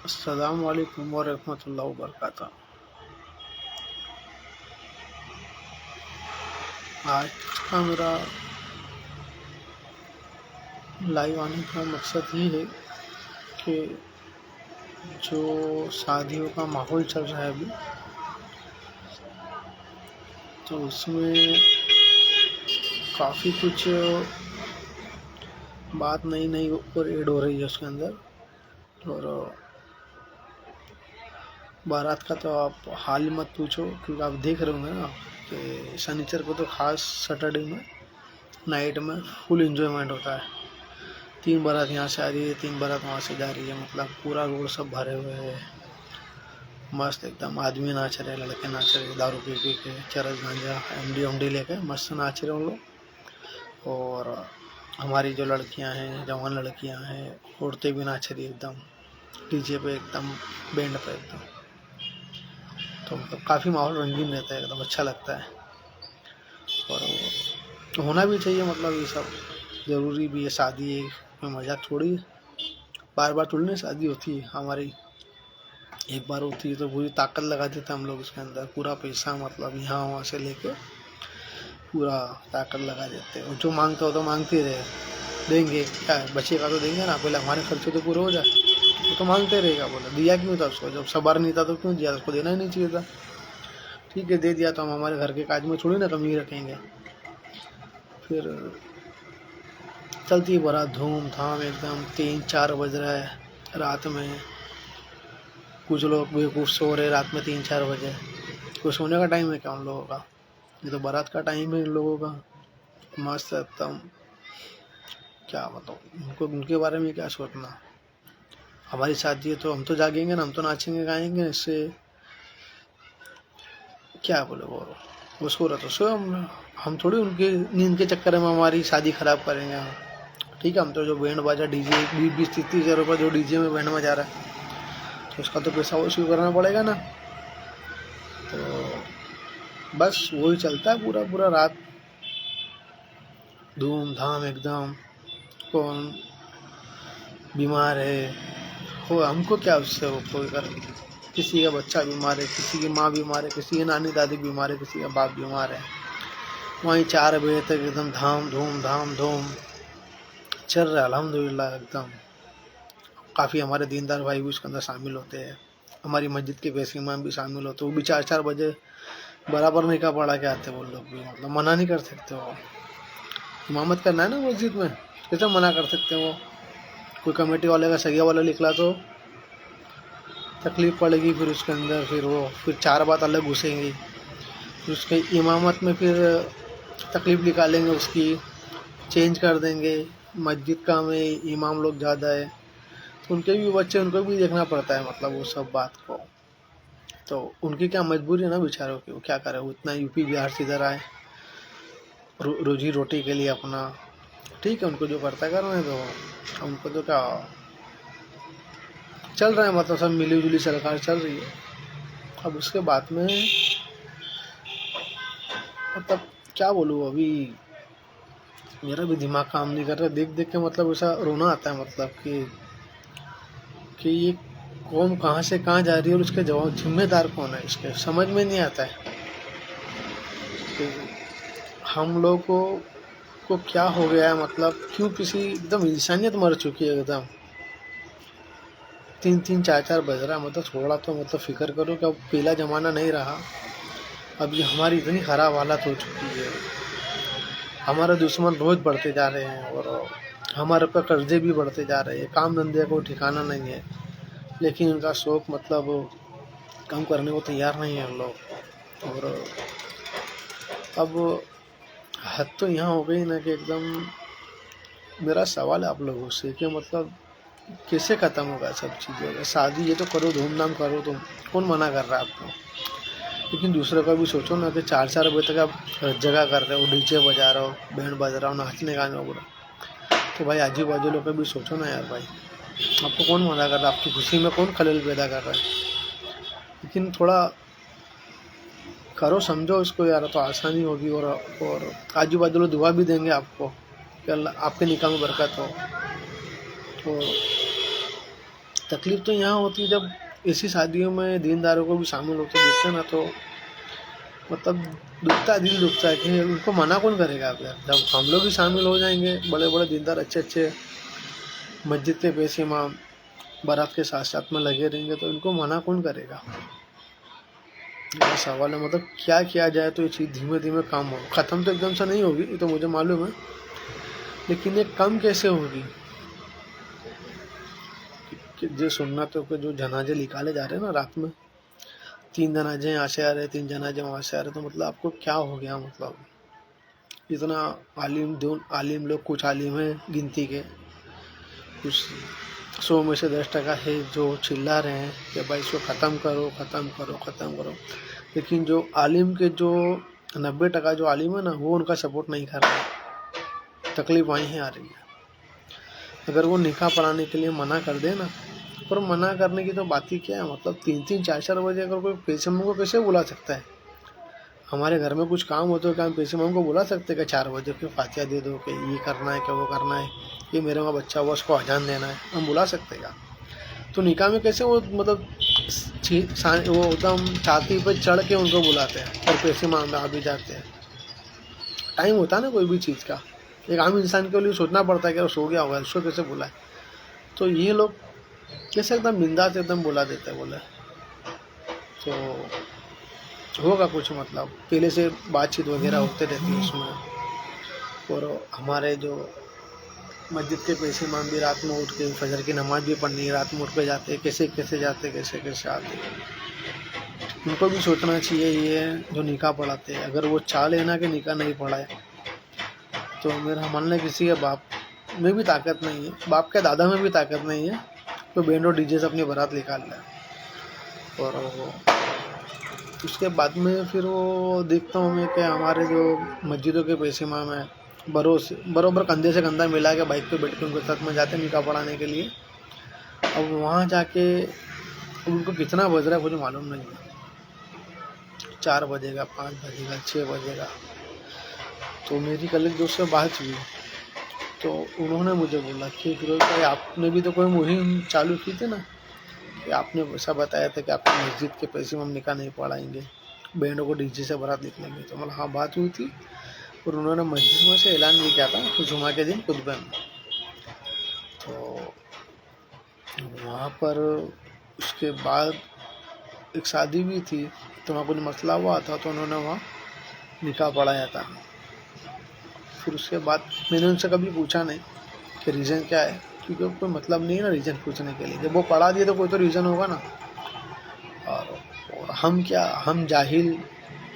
अस्सलाम वालेकुम वरहमतुल्लाहि वबरकातुहू। आज का मेरा लाइव आने का मकसद ये है कि जो शादियों का माहौल चल रहा है अभी, तो उसमें काफ़ी कुछ बात नई नई ऊपर ऐड हो रही है उसके अंदर। और बारात का तो आप हाल ही मत पूछो, क्योंकि आप देख रहे होंगे ना कि शनिचर को तो खास सैटरडे में नाइट में फुल एंजॉयमेंट होता है। 3 बारात यहाँ से आ रही है, 3 बारात वहाँ से जा रही है, मतलब पूरा रोड सब भरे हुए है। मस्त एकदम आदमी नाच रहे, लड़के नाच रहे, दारू पी पी के चरस गांजा एमडी लेके मस्त नाच रहे उन लोग। और हमारी जो लड़कियां हैं, जवान लड़कियां हैं, औरतें भी नाच रही एकदम डीजे पे, एकदम बैंड पे एकदम। तो मतलब काफ़ी माहौल रंगीन रहता है, एकदम अच्छा लगता है। और होना भी चाहिए, मतलब ये सब ज़रूरी भी है। शादी में मज़ा थोड़ी बार बार थोड़ी ना शादी होती है हमारी, एक बार होती है तो पूरी ताकत लगा देते हैं हम लोग उसके अंदर, पूरा पैसा मतलब यहाँ वहाँ से लेके पूरा ताकत लगा देते हैं। और जो मांगता हो तो मांगते रहे, देंगे क्या है, बचेगा तो देंगे ना, पहले हमारे खर्चे तो पूरे हो जाए। वो तो मांगते रहेगा, बोला दिया क्यों था उसको, जब सबर नहीं था तो क्यों दिया, उसको देना ही नहीं चाहिए था। ठीक है दे दिया, तो हम हमारे घर के काज में थोड़ी ना कमी रखेंगे। फिर चलती बड़ा धूम धाम एकदम, 3-4 बज रहा है रात में। कुछ लोग बेवकूफ़ सो रहे रात में 3-4 बजे। कोई सोने का टाइम है क्या उन लोगों का? ये तो बारात का टाइम है इन लोगों का। मस्त एकदम, क्या बताऊँ उनको, उनके बारे में क्या सोचना। हमारी शादी है तो हम तो जागेंगे ना, हम तो नाचेंगे गाएंगे। इससे क्या बोले, वो सो रहा तो सो, हम थोड़ी उनके नींद के चक्कर में हमारी शादी खराब करेंगे। ठीक है, हम तो जो बैंड बाजा डीजे 20-30 हज़ार रुपये जो डीजे में बैंड में जा रहा है, तो उसका तो पैसा वसूल करना पड़ेगा ना। तो बस वही चलता है पूरा पूरा रात, धूम धाम एकदम। कौन बीमार है हो, हमको क्या उससे, वो कोई कर, किसी का बच्चा बीमार है, किसी की माँ बीमार है, किसी की नानी दादी बीमार है, किसी का बाप बीमार है, वहीं 4 बजे तक एकदम धाम धूम चल रहा है अल्हम्दुलिल्लाह एकदम। काफ़ी हमारे दीनदार भाई भी उसके अंदर शामिल होते हैं, हमारी मस्जिद के वैसे इमाम भी शामिल होते, वो भी 4-4 बजे बराबर नहीं का पढ़ा के आते वो लोग भी, मतलब मना नहीं कर सकते। वो इमामत करना है ना मस्जिद में, कैसे मना कर सकते हैं वो। कोई कमेटी वाले का सगिया वाला निकला तो तकलीफ़ पड़ेगी फिर उसके अंदर, फिर 4 बात अलग घुसेंगी, फिर उसके इमामत में फिर तकलीफ़ निकालेंगे उसकी, चेंज कर देंगे। मस्जिद का में इमाम लोग ज़्यादा है तो उनके भी बच्चे, उनको भी देखना पड़ता है, मतलब वो सब बात को। तो उनकी क्या मजबूरी है ना बेचारों की, वो क्या करे, वो इतना यूपी बिहार से इधर आए रोजी रोटी के लिए अपना। ठीक है, उनको जो करता है करना है, तो उनको तो क्या चल रहा है, मतलब सब मिली जुली सरकार चल रही है। अब उसके बाद में मतलब क्या बोलूँ, अभी मेरा भी दिमाग काम नहीं कर रहा देख देख के, मतलब ऐसा रोना आता है, मतलब कि ये कौम कहाँ से कहाँ जा रही है और उसके जवाब जिम्मेदार कौन है, इसके समझ में नहीं आता है कि हम लोग को क्या हो गया है, मतलब क्यों किसी, एकदम इंसानियत मर चुकी है एकदम। 3-3 4-4 बज रहा है, मतलब थोड़ा तो मतलब फिक्र करो कि अब पहला ज़माना नहीं रहा। अभी हमारी इतनी ख़राब हालत हो चुकी है, हमारे दुश्मन रोज़ बढ़ते जा रहे हैं और हमारे ऊपर कर्जे भी बढ़ते जा रहे हैं, काम धंधे को ठिकाना नहीं है, लेकिन उनका शौक़ मतलब कम करने को तैयार नहीं है हम लोग। और अब हद तो यहाँ हो गई ना कि एकदम, मेरा सवाल है आप लोगों से कि मतलब कैसे ख़त्म होगा सब चीज़ें। शादी ये तो करो, धूमधाम करो, तुम कौन मना कर रहा है आपको, लेकिन दूसरे का भी सोचो ना कि 4-4 बजे तक आप जगह कर रहे हो, डीजे बजा रहे हो, बैंड बजा रहा हो, नाचने गाने हो, तो भाई आजू बाजू लोग का भी सोचो ना यार भाई, आपको कौन मना कर रहा है, आपकी खुशी में कौन खलल पैदा कर रहा है। लेकिन थोड़ा करो, समझो इसको यार, तो आसानी होगी। और आजू बाजू लोग दुआ भी देंगे आपको कि अल्लाह आपके निकाह में बरकत हो। और तकलीफ़ तो यहाँ होती है जब ऐसी शादियों में दीनदारों को भी शामिल होते देखते हैं ना, तो मतलब दिल दुखता है कि उनको मना कौन करेगा। अब यार जब हम लोग भी शामिल हो जाएंगे, बड़े बड़े दीनदार अच्छे अच्छे मस्जिद के पैसे इमाम बारात के साथ साथ में लगे रहेंगे, तो इनको मना कौन करेगा। मेरा सवाल है मतलब क्या किया जाए तो ये चीज़ धीमे धीमे कम हो। ख़त्म तो एकदम से नहीं होगी, ये तो मुझे मालूम है, लेकिन ये कम कैसे होगी कि जो सुन्नतों के जो जनाजे निकाले जा रहे हैं ना रात में, 3 जनाजे यहाँ से आ रहे, 3 जनाजे वहाँ से आ रहे, तो मतलब आपको क्या हो गया। मतलब इतना आलिम लोग, कुछ आलिम हैं गिनती के, कुछ 100 में से 10% है जो चिल्ला रहे हैं कि भाई इसको ख़त्म करो ख़त्म करो ख़त्म करो, लेकिन जो आलिम के जो 90% जो आलिम है ना, वो उनका सपोर्ट नहीं कर रहा है। तकलीफ वहीं है आ रही है। अगर वो निकाह पढ़ाने के लिए मना कर दे ना, और मना करने की तो बात ही क्या है। मतलब 3-3 4-4 बजे अगर कोई पैसे मांगो कैसे बुला सकता है। हमारे घर में कुछ काम होता है क्या हम पैसे मांग को बुला सकते हैं कि 4 बजे के फातिहा दे दो कि ये करना है क्या वो करना है, ये मेरे वहाँ बच्चा हुआ उसको अजान देना है, हम बुला सकते हैं क्या। तो निकाह में कैसे वो मतलब वो एकदम छाती पर चढ़ के उनको बुलाते हैं और पैसे मांग आ भी जाते हैं। टाइम होता है ना कोई भी चीज़ का, एक आम इंसान के लिए सोचना पड़ता है कि वो सो गया होगा उसको कैसे बुलाए। तो ये लोग कैसे एकदम बिंदास एकदम बुला देते हैं बोले, तो होगा कुछ मतलब पहले से बातचीत वगैरह होते रहती है उसमें। और हमारे जो मस्जिद के पैसे इमाम भी रात में उठ के फजर की नमाज भी पढ़नी है, रात में उठ के जाते कैसे कैसे जाते कैसे कैसे आते। उनको भी सोचना चाहिए ये जो निकाह पढ़ाते हैं, अगर वो चाह लेना कि निकाह नहीं पढ़ाए, तो मेरा मानना है किसी के बाप में भी ताकत नहीं है, बाप के दादा में भी ताकत नहीं है, तो बैंड और डीजे से अपनी बारात निकाल लें। और वो उसके बाद में फिर वो देखता हूँ मैं कि हमारे जो मस्जिदों के पैसे इमाम हैं बरोबर कंधे से कंधा मिला के बाइक पे बैठ के उनके साथ में जाते हैं निकाह पढ़ाने के लिए। अब वहाँ जाके उनको कितना बज रहा है मुझे मालूम नहीं है, 4 बजेगा 5 बजेगा 6 बजेगा। तो मेरी कल एक दोस्त से बात हुई, तो उन्होंने मुझे बोला कि फिरोज भाई आपने भी तो कोई मुहिम चालू की थी ना, कि आपने ऐसा बताया था कि आपकी मस्जिद के पैसे में हम निकाह नहीं पढ़ाएंगे, बैंडों को डीजे से बारात निकलेंगे। तो मतलब हाँ बात हुई थी, और उन्होंने मस्जिद में से ऐलान भी किया था तो जुमा के दिन खुतबे में। तो वहाँ पर उसके बाद एक शादी भी थी, तो वहाँ कुछ मसला हुआ था, तो उन्होंने वहाँ निकाह पढ़ाया था। फिर उसके बाद मैंने उनसे कभी पूछा नहीं कि रीज़न क्या है, क्योंकि कोई मतलब नहीं है ना रीज़न पूछने के लिए, जब वो पढ़ा दिए तो कोई तो रीज़न होगा ना। और हम जाहिल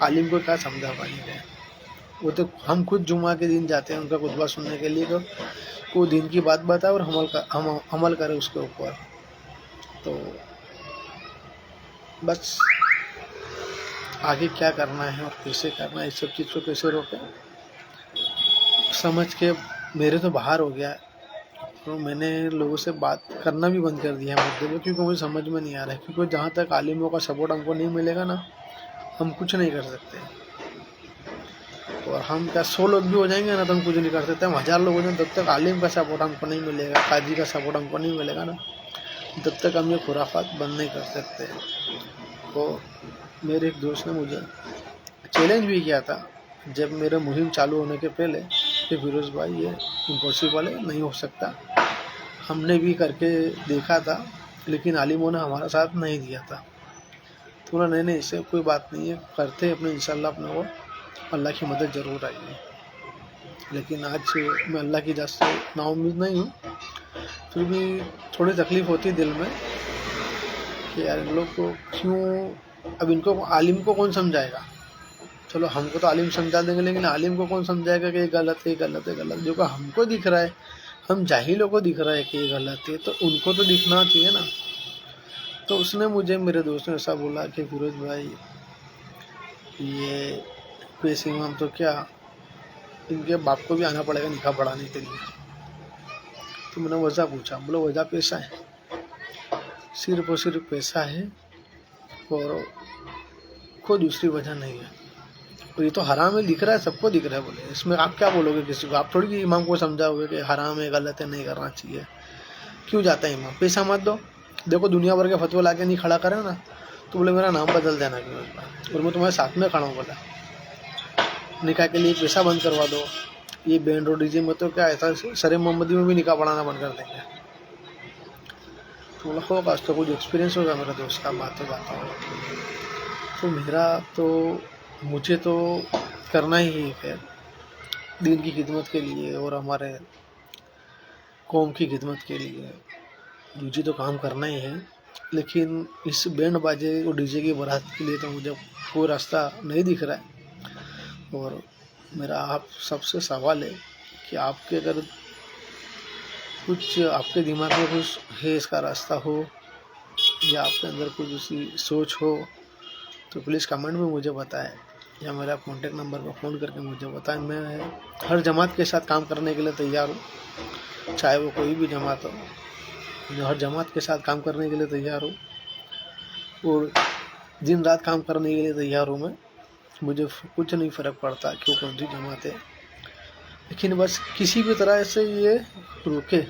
आलिम को क्या समझा पाएंगे। वो तो हम खुद जुमा के दिन जाते हैं उनका खुतबा सुनने के लिए, तो कोई दिन की बात बताए और हम अमल करें उसके ऊपर। तो बस आगे क्या करना है और कैसे करना है, इस सब चीज़ को कैसे रोकें समझ के मेरे तो बाहर हो गया। तो मैंने लोगों से बात करना भी बंद कर दिया है मुद्दे पे, क्योंकि मुझे समझ में नहीं आ रहा है। क्योंकि जहाँ तक आलिमों का सपोर्ट हमको नहीं मिलेगा ना, हम कुछ नहीं कर सकते। और हम क्या 100 लोग भी हो जाएंगे ना तो हम कुछ नहीं कर सकते। हम 1000 लोग हो जाएंगे तब तक आलिम का सपोर्ट हमको नहीं मिलेगा, काजी का सपोर्ट हमको नहीं मिलेगा ना, तब तक हम ये खुराफात बंद नहीं कर सकते। तो मेरे एक दोस्त ने मुझे चैलेंज भी किया था जब मेरा मुहिम चालू होने के पहले कि फिरोज़ भाई ये इम्पॉसिबल है, नहीं हो सकता। हमने भी करके देखा था लेकिन आलिमों ने हमारा साथ नहीं दिया था। तो बोला नहीं इससे कोई बात नहीं है, करते अपने इंशाल्लाह अपने को अल्लाह की मदद ज़रूर आएगी। लेकिन आज मैं अल्लाह की जात से नाउम्मीद नहीं हूँ, फिर भी थोड़ी तकलीफ़ होती है दिल में कि यार इन लोग को क्यों, अब इनको आलिम को कौन समझाएगा। चलो हमको तो आलिम समझा देंगे, लेकिन आलिम को कौन समझाएगा कि ये गलत है गलत है गलत। जो का हमको दिख रहा है, हम जाहिलों को दिख रहा है कि ये गलत है, तो उनको तो दिखना चाहिए ना। तो उसने मुझे, मेरे दोस्त ने ऐसा बोला कि फिरोज भाई ये पैसे इमाम तो क्या, इनके बाप को भी आना पड़ेगा निकाह पढ़ाने के लिए। तो मैंने वजह पूछा, बोला वजह पैसा है, सिर्फ और सिर्फ पैसा है और कोई दूसरी वजह नहीं है। और ये तो हराम है, दिख रहा है, सबको दिख रहा है। बोले इसमें आप क्या बोलोगे किसी को, आप थोड़ी इमाम को समझाओगे कि हराम है गलत है नहीं करना चाहिए। क्यों जाता है इमाम? पैसा मत दो, देखो दुनिया भर के फतवे ला के नहीं खड़ा करे ना, तो बोले मेरा नाम बदल देना क्यों इस बार, और मैं तुम्हारे साथ में खड़ा हूँ। बोला निकाह के लिए पैसा बंद करवा दो, ये बैंड और डीजे में तो क्या ऐसा सरे मोहम्मदी में भी निकाह पढ़ाना बंद कर देंगे। तो बोला होगा, आज तो कुछ एक्सपीरियंस होगा मेरा दोस्त का, बात तो जाता हूँ। तो मेरा तो मुझे तो करना ही है दीन की खिदमत के लिए और हमारे कौम की खिदमत के लिए, मुझे तो काम करना ही है। लेकिन इस बैंड बाजे और डीजे की बारात के लिए तो मुझे कोई रास्ता नहीं दिख रहा है। और मेरा आप सबसे सवाल है कि आपके अगर कुछ आपके दिमाग में कुछ है इसका रास्ता हो, या आपके अंदर कुछ उसी सोच हो, तो प्लीज़ कमेंट में मुझे बताएं, या मेरा कॉन्टेक्ट नंबर पर फ़ोन करके मुझे बताएं। मैं हर जमात के साथ काम करने के लिए तैयार हूँ, चाहे वो कोई भी जमात हो, मैं हर जमात के साथ काम करने के लिए तैयार हूँ और दिन रात काम करने के लिए तैयार हूँ मैं। मुझे कुछ नहीं फ़र्क पड़ता क्यों कौन सी जमात है, लेकिन बस किसी भी तरह से ये रुके।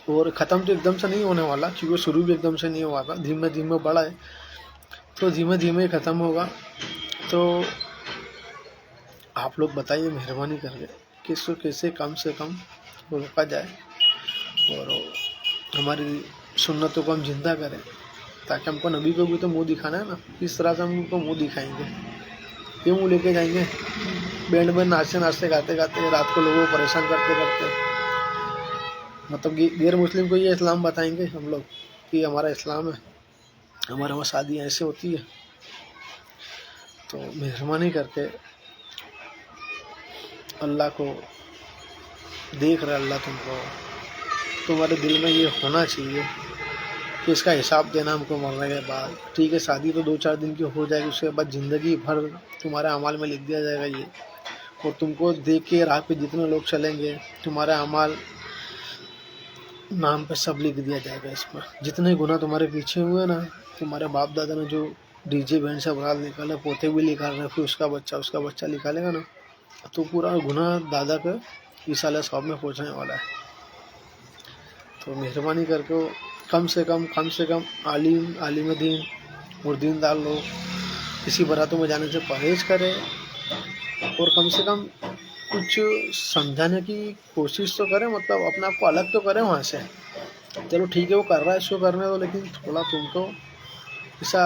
और ख़त्म तो एकदम से नहीं होने वाला, क्योंकि शुरू भी एकदम से नहीं हुआ था, धीमे धीमे बढ़ा है, तो धीमे धीमे ख़त्म होगा। तो आप लोग बताइए मेहरबानी करके कि इसको कैसे कम से कम रोका जाए और हमारी सुन्नतों को हम जिंदा करें, ताकि हमको नबी को भी तो मुंह दिखाना है ना। इस तरह से हम उनको मुंह दिखाएंगे, ये मुंह लेके जाएंगे बैंड में नाचते नाचते गाते गाते रात को लोगों को परेशान करते करते, मतलब गैर मुस्लिम को ये इस्लाम बताएंगे हम लोग कि हमारा इस्लाम है, हमारे वहाँ शादियाँ ऐसे होती है। तो मेहरबानी करके अल्लाह को देख रहा, अल्लाह तुमको, तुम्हारे दिल में ये होना चाहिए कि इसका हिसाब देना हमको मरने के बाद। ठीक है, शादी तो 2-4 दिन की हो जाएगी, उसके बाद ज़िंदगी भर तुम्हारे अमाल में लिख दिया जाएगा ये, और तुमको देख के राह पे जितने लोग चलेंगे तुम्हारे अमाल नाम पे सब लिख दिया जाएगा इसमें। जितने गुनाह तुम्हारे पीछे हुए ना, तुम्हारे बाप दादा ने जो डीजे बैंड से बारात निकाले, पोते भी निकाल रहे, फिर उसका बच्चा निकालेगा ना, तो पूरा गुनाह दादा के इसाले सवाब में पहुँचने वाला है। तो मेहरबानी करके कम से कम आलिम दीन और दीनदार लोग किसी बारातों में जाने से परहेज करें, और कम से कम कुछ समझाने की कोशिश तो करें, मतलब अपने आप को अलग तो करें वहाँ से। चलो ठीक है, वो कर रहा है, इसको करने दो, लेकिन थोड़ा तुमको ऐसा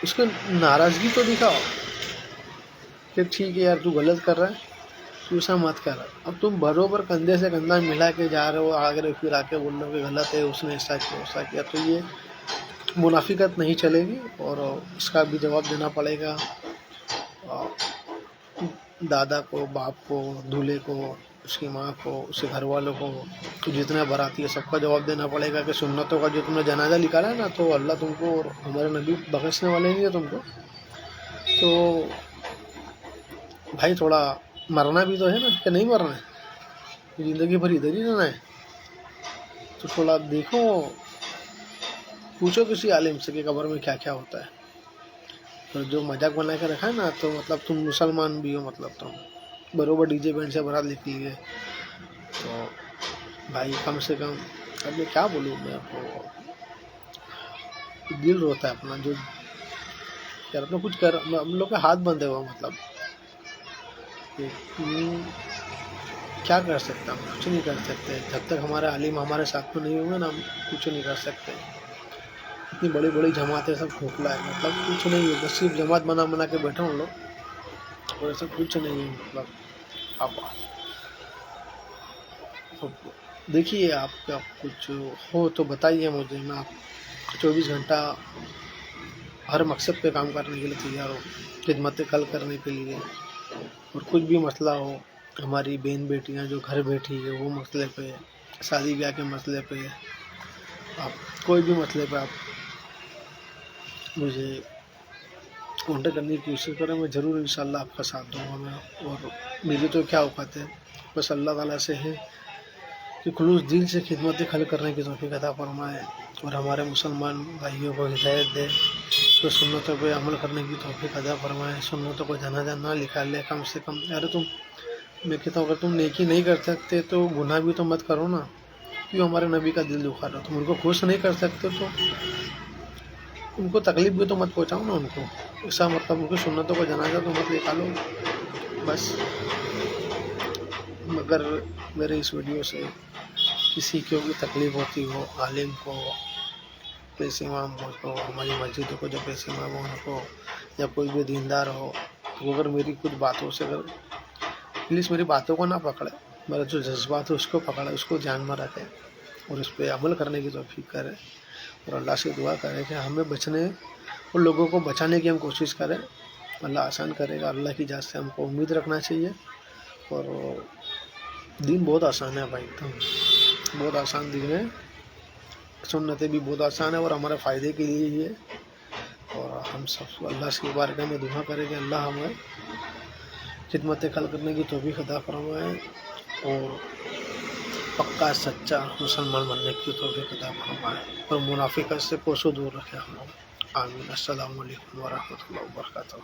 उसको नाराज़गी तो दिखाओ कि ठीक है यार तू गलत कर रहा है, तू ऐसा मत कर। अब तुम बराबर कंधे से कंधा मिला के जा रहे हो, आगे फिर आके बोल रहे हो कि गलत है, उसने ऐसा किया, तो ये मुनाफिकत नहीं चलेगी और इसका भी जवाब देना पड़ेगा दादा को, बाप को, दूल्हे को, उसकी माँ को, उसके घर वालों को, तो जितने बाराती है सबका जवाब देना पड़ेगा कि सुन्नतों का जो तुमने जनाजा निकाला है ना, तो अल्लाह तुमको और हमारे नबी बख्शने वाले नहीं है तुमको। तो भाई थोड़ा मरना भी तो है ना, कि नहीं मरना है, ज़िंदगी भर इधर ही रहना है। तो थोड़ा देखो, पूछो किसी आलिम से कि कब्र में क्या क्या होता है। तो जो मजाक बना के रखा है ना, तो मतलब तुम मुसलमान भी हो, मतलब तुम बरोबर डीजे बैंड से बारात निकली है, तो भाई कम से कम, अब मैं क्या बोलूँ, मैं आपको दिल रोता है अपना, जो यार अपना कुछ कर, हम लोग के हाथ बंधे हुआ, मतलब क्या कर सकते हम, कुछ नहीं कर सकते। जब तक हमारे आलिम हमारे साथ में नहीं होंगे ना, हम कुछ नहीं कर सकते। इतनी बड़ी बड़ी जमातें सब खोखला है, मतलब कुछ नहीं है, बस सिर्फ जमात बना के बैठे हम लोग, और ऐसा कुछ नहीं है। मतलब आप देखिए, आपका कुछ हो तो बताइए मुझे, मैं आप 24 घंटा हर मकसद पे काम करने के लिए तैयार हूँ, खिदमत कल करने के लिए। और कुछ भी मसला हो, हमारी बहन बेटियाँ जो घर बैठी है वो मसले पे, शादी ब्याह के मसले पे, आप कोई भी मसले पे आप मुझे कॉन्टेक्ट करने की कोशिश करें, मैं ज़रूर इंशाल्लाह आपका साथ दूँगा मैं। और मेरी तो क्या औकात है, बस अल्लाह ताला से है कि खुलूस दिल से खिदमत खल करने की तौफीक अता फरमाए, और हमारे मुसलमान भाइयों को हिदायत दे, तो सुन्नतों पे अमल करने की तौफीक अता फरमाए, सुन्नतों को जनाजा ना निकाले कम से कम। अरे तुम, मैं कहता हूँ अगर तुम नेकी नहीं कर सकते तो गुनाह भी तो मत करो ना, क्यों हमारे नबी का दिल दुखा रहे हो? तुम उनको खुश नहीं कर सकते तो उनको तकलीफ भी तो मत पहुंचाओ ना उनको। ऐसा मतलब उनकी सुन्नतों का जनाजा तो मत निकालो बस। मगर मेरे इस वीडियो से किसी को भी तकलीफ होती हो, आलिम को, पैसे इमाम को, हमारी मस्जिदों को जो पैसे इमाम हो उनको, या कोई भी दीनदार हो, तो अगर मेरी कुछ बातों से अगर प्लीज़ मेरी बातों को ना पकड़े, मेरा जो जज्बात है उसको पकड़े, उसको ध्यान में रखे और उस पर अमल करने की तौफीक करे। और अल्लाह से दुआ करें कि हमें बचने और लोगों को बचाने की हम कोशिश करें। अल्लाह आसान करेगा। अल्लाह की जात से हमको उम्मीद रखना चाहिए। और दीन बहुत आसान है भाई, एकदम बहुत आसान दीन है। सुन्नतें भी बहुत आसान है और हमारे फ़ायदे के लिए ही है। और हम सब अल्लाह से बारगाह में दुआ करें कि अल्लाह हमें खिदमत खल करने की तौफीक अता फरमाए और पक्का सच्चा मुसलमान बनने की तौफीक अता फरमाए और मुनाफिकत से कोसों दूर रखे हम लोग। आमीन। अस्सलामु अलैकुम व रहमतुल्लाहि व बरकातहू।